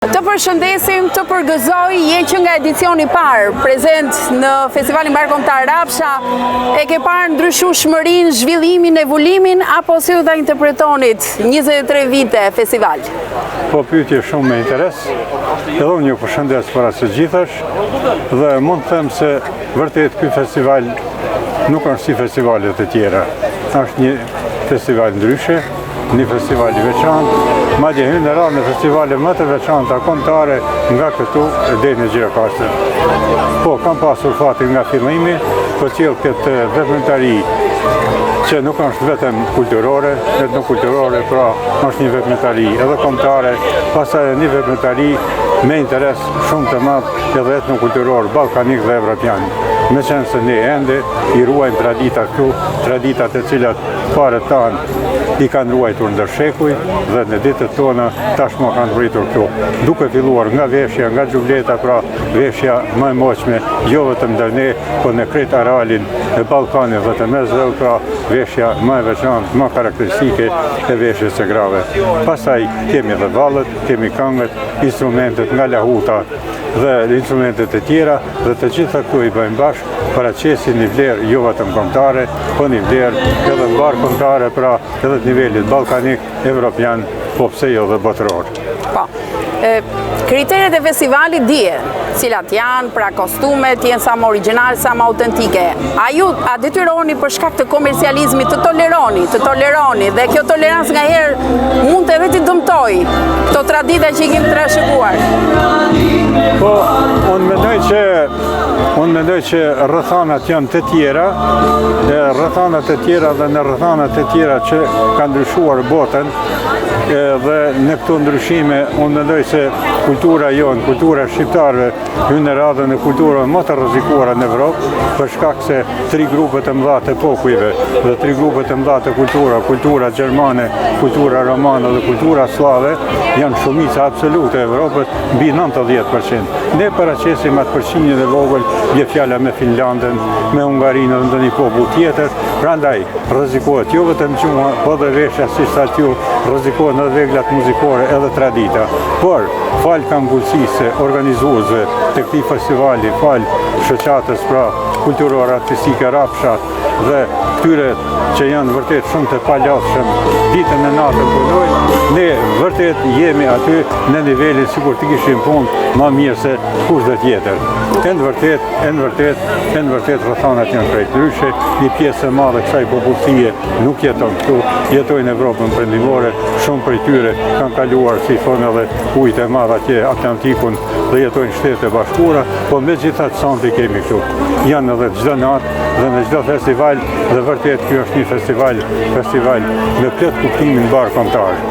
Të përshëndesim, të përgëzoj, je që nga edicioni parë, prezent në Festivalin Barkombëtar Rapsha, e ke parë ndryshueshmërinë, zhvillimin, evoluimin, apo si u ta interpretonit 23 vite festival? Po, pyetje shumë me interes, edhe unë ju përshëndes para së gjithash, dhe mund të them se vërtet ky festival nuk është si festivalet e tjera, është një festival ndryshe, një festival i veçantë, madje hyn në radhë në festivale më të veçanta kombëtare nga këtu deri në Gjirokastër. Po, kam pasur fatin nga fillimi, për cilë këtë veprimtari që nuk është vetëm kulturore, etnokulturore, pra është një veprimtari edhe kombëtare, pastaj një veprimtari me interes shumë të madh edhe etnokulturor, ballkanik dhe evropian. Me qenë se ne ende i ruajmë traditat këtu, traditat e cilat parët tanë i kanë ruajtur ndër shekuj dhe në ditët tona tashmë kanë vritur këtu. Duke filluar nga veshja, nga xhubleta, pra veshja më e moqme, jo vetëm ndër ne, po në krejt arealin e Ballkanit dhe të mesdheve, pra veshja më e veçantë, më karakteristike e veshjes së grave. Pastaj kemi edhe vallët, kemi këngët, instrumentet nga lahuta dhe instrumentet e tjera, dhe të gjitha këtu i bëjmë bashkë, paraqesin një vlerë jo vetëm kombëtare, po një vlerë edhe barkombëtare, pra edhe të nivelit ballkanik, evropian, po pse jo dhe botëror. Po. Kriteret e festivalit dihen, cilat janë, pra kostumet jenë sa më origjinale, sa më autentike. A detyroni për shkak të komercializmit të toleroni, dhe kjo tolerancë ngaherë mund të edhe t'i dëmtoj këto tradita që i kemi trashëguar? Po, unë mendoj që rrethanat janë të tjera, dhe rrethanat e tjera dhe në rrethanat e tjera që kanë ndryshuar botën, dhe në këto ndryshime unë mendoj se kultura jonë, kultura shqiptarëve, hyn në radhën e kulturave më të rrezikuara në Evropë, për shkak se tri grupet e mëdha të popujve dhe tri grupet e mëdha të kultura gjermane, kultura romane dhe kultura slave, janë shumica absolute e Evropës, mbi 90%. Ne paraqesim atë përqindjen e vogël, bie fjala me Finlandën, me Hungarinë dhe ndonjë popull tjetër, prandaj rrezikohet jo vetëm gjuha, po dhe veshja siç tha ju, rrezikohet edhe reglat muzikore edhe tradita. Por, fal kambullësisë organizuesve të këtij festivali, fal shoqatës pra kulturore artistike Rapsha dhe këtyre që janë vërtet shumë të palafshëm ditën e natën punojnë, ne vërtet jemi aty në nivelin sikur të kishim punë më mirë se kushdo tjetër. Në vërtet rrethanat janë krejt ndryshe, një pjesë e madhe kësaj popullsie nuk jeton këtu, jetojnë në Evropën perëndimore, shumë prej tyre kanë kaluar, si thonë edhe ujët e madh atje Atlantikun dhe jetojnë Shtetet e Bashkuara, po megjithatë sonte kemi këtu. Janë edhe çdo natë dhe në çdo festival, dhe vërtet ky është një festival me plot kuptimin barkombëtar.